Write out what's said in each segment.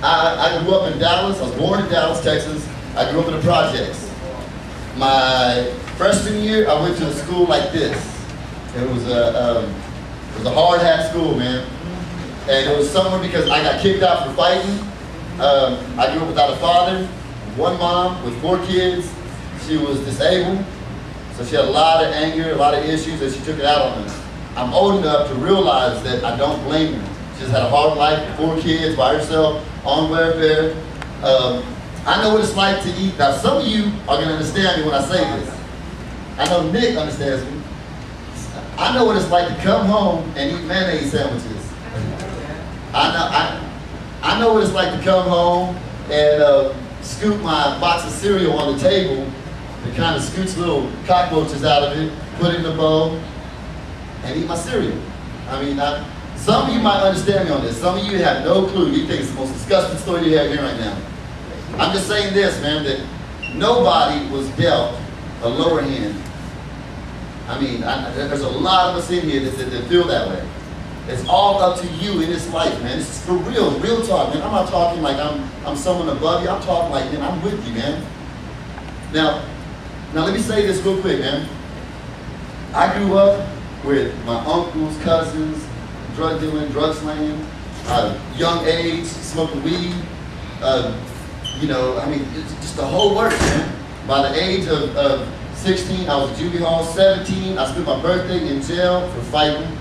I grew up in Dallas. I was born in Dallas, Texas. I grew up in the projects. My freshman year, I went to a school like this. It was a hard hat school, man. And it was somewhere because I got kicked out for fighting. I grew up without a father, one mom with 4 kids. She was disabled, so she had a lot of anger, a lot of issues, and she took it out on me. I'm old enough to realize that I don't blame her. She just had a hard life, 4 kids by herself, on welfare. I know what it's like to eat. Now, some of you are going to understand me when I say this. I know Nick understands me. I know what it's like to come home and eat mayonnaise sandwiches. I know what it's like to come home and scoop my box of cereal on the table and kind of scooch little cockroaches out of it, put it in a bowl, and eat my cereal. I mean, some of you might understand me on this. Some of you have no clue. You think it's the most disgusting story you have here right now. I'm just saying this, man, that nobody was dealt a lower hand. I mean, there's a lot of us in here that feel that way. It's all up to you in this life, man. This is for real talk, man. I'm not talking like I'm someone above you. I'm talking like, man, I'm with you, man. Now let me say this real quick, man. I grew up with my uncles, cousins, drug dealing, drug slanging, young age, smoking weed. You know, I mean, it's just the whole works, man. By the age of 16, I was at juvie hall. 17, I spent my birthday in jail for fighting.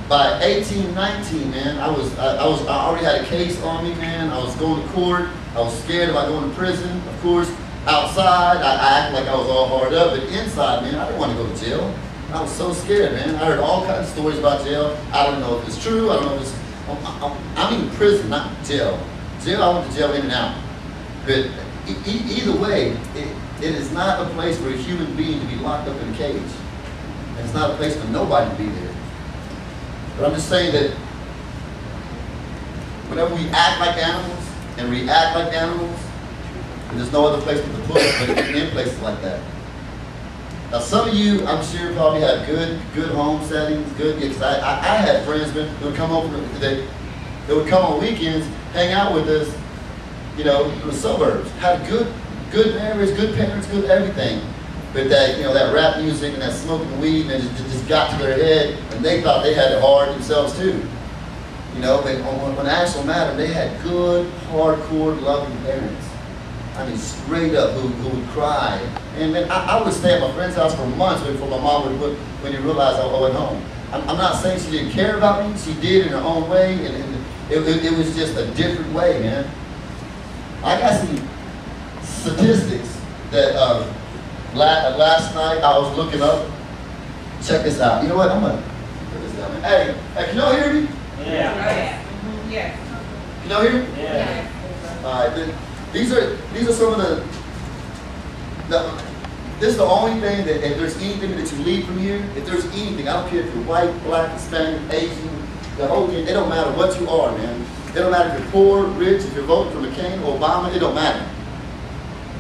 By 18, 19, man, I already had a case on me, man. I was going to court. I was scared about going to prison. Of course, outside, I acted like I was all hard up, but inside, man, I didn't want to go to jail. I was so scared, man. I heard all kinds of stories about jail. I don't know if it's true. I don't know if it's. I'm in prison, not jail. Jail, I went to jail in and out. But either way, it is not a place for a human being to be locked up in a cage. And it's not a place for nobody to be there. But I'm just saying that whenever we act like animals and react like animals, there's no other place to put us but in places like that. Now, some of you, I'm sure, probably have good home settings, good gigs. I had friends that would come over, they would come on weekends, hang out with us, you know, in the suburbs. Had good marriage, good parents, good everything. But that, you know, that rap music and that smoking weed, and it just got to their head, and they thought they had it hard themselves too. You know, but when the actual matter, they had good, hardcore, loving parents. I mean, straight up, who would cry. And man, I would stay at my friend's house for months before my mom would look when he realized I went home. I'm not saying she didn't care about me. She did in her own way, and it was just a different way, man. I got some statistics that last night I was looking up. Check this out. You know what? I'm gonna put this down, man. Hey, can y'all hear me? Yeah. Yes. Can y'all hear me? Yeah. All right. These are some of the this is the only thing that if there's anything that you leave from here, if there's anything, I don't care if you're white, black, Hispanic, Asian, the whole thing, it don't matter what you are, man. It don't matter if you're poor, rich, if you're voting for McCain or Obama, it don't matter.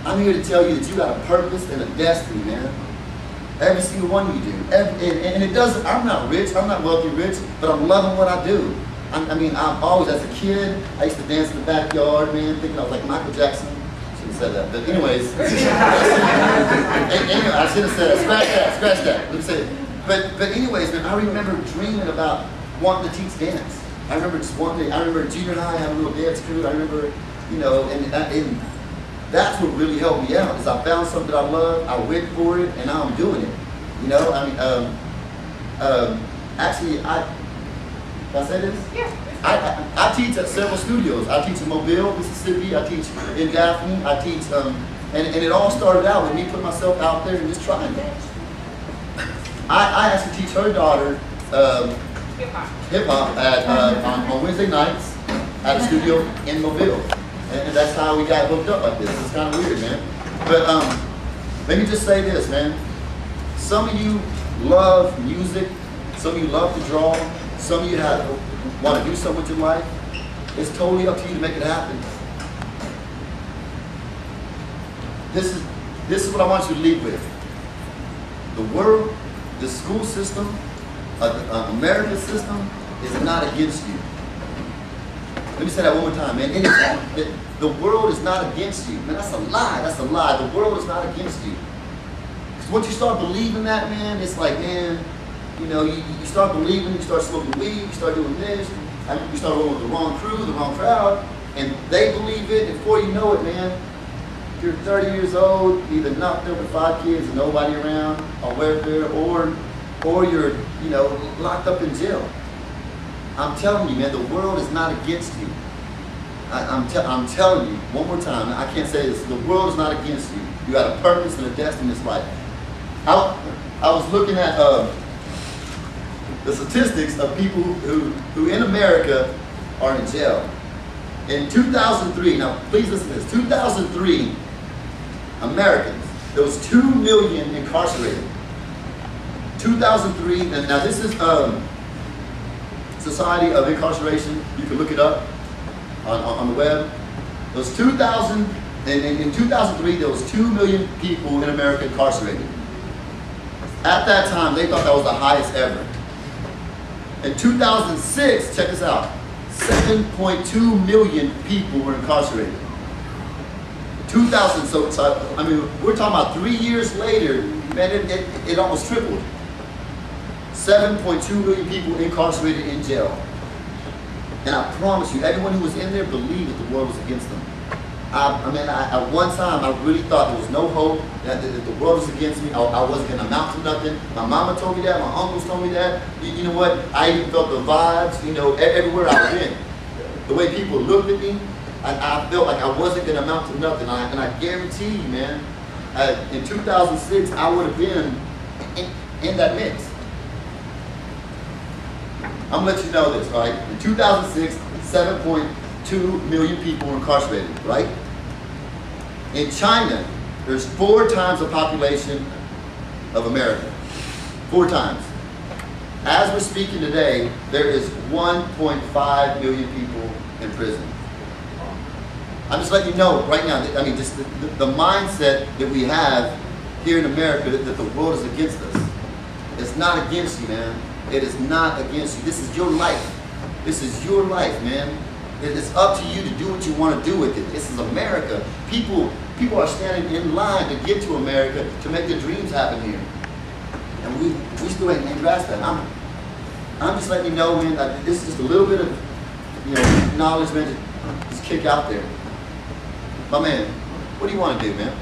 I'm here to tell you that you got a purpose and a destiny, man. Every single one of you do. And it doesn't, I'm not rich, I'm not wealthy rich, but I'm loving what I do. I mean, I've always, as a kid, I used to dance in the backyard, man, thinking I was like Michael Jackson. Shouldn't have said that, but anyways. Anyway, I should have said that, scratch that. Let me say it. But anyways, man, I remember dreaming about wanting to teach dance. I remember just wanting to, I remember junior high, having a little dance crew. I remember, you know, and that's what really helped me out, is I found something that I love, I went for it, and now I'm doing it. You know, I mean, actually, can I say this? Yeah. I teach at several studios. I teach in Mobile, Mississippi. I teach in Daphne. I teach, and it all started out with me putting myself out there and just trying it. I actually teach her daughter hip hop on Wednesday nights at a studio in Mobile, and that's how we got hooked up like this. It's kind of weird, man. But let me just say this, man. Some of you love music. Some of you love to draw. Some of you want to do something with your life. It's totally up to you to make it happen. This is what I want you to leave with. The world, the school system, American system is not against you. Let me say that one more time, man. The world is not against you. Man, that's a lie. That's a lie. The world is not against you. Because once you start believing that, man, it's like, man, you know, you start believing, you start smoking weed, you start doing this, you start rolling with the wrong crew, the wrong crowd, and they believe it, and before you know it, man, you're 30 years old, either knocked up with 5 kids and nobody around on welfare, or you're, you know, locked up in jail. I'm telling you, man, the world is not against you. I'm telling you, one more time, I can't say this, the world is not against you. You got a purpose and a destiny in this life. I was looking at the statistics of people who in America are in jail. In 2003, now please listen to this, 2003 Americans, there was 2 million incarcerated. 2003, and now this is Society of Incarceration, you can look it up on the web. There was 2000, in 2003 there was 2 million people in America incarcerated. At that time, they thought that was the highest ever. In 2006, check this out, 7.2 million people were incarcerated. 2000, so I mean, we're talking about 3 years later, man, it almost tripled. 7.2 million people incarcerated in jail. And I promise you, everyone who was in there believed that the world was against them. At one time, I really thought there was no hope, that the world was against me, I wasn't going to amount to nothing. My mama told me that, my uncles told me that. You know what? I even felt the vibes, you know, everywhere I went. The way people looked at me, I felt like I wasn't going to amount to nothing. And I guarantee you, man, in 2006, I would have been in that mix. I'm going to let you know this, right? In 2006, 7.2 million people were incarcerated, right? In China, there's 4 times the population of America. 4 times. As we're speaking today, there is 1.5 million people in prison. I'm just letting you know right now, I mean, just the mindset that we have here in America that the world is against us. It's not against you, man. It is not against you. This is your life. This is your life, man. It's up to you to do what you want to do with it. This is America. People are standing in line to get to America to make their dreams happen here. And we still ain't grasped that. I'm just letting you know, man, that this is just a little bit of, you know, knowledge, man, just kick out there. My man, what do you want to do, man?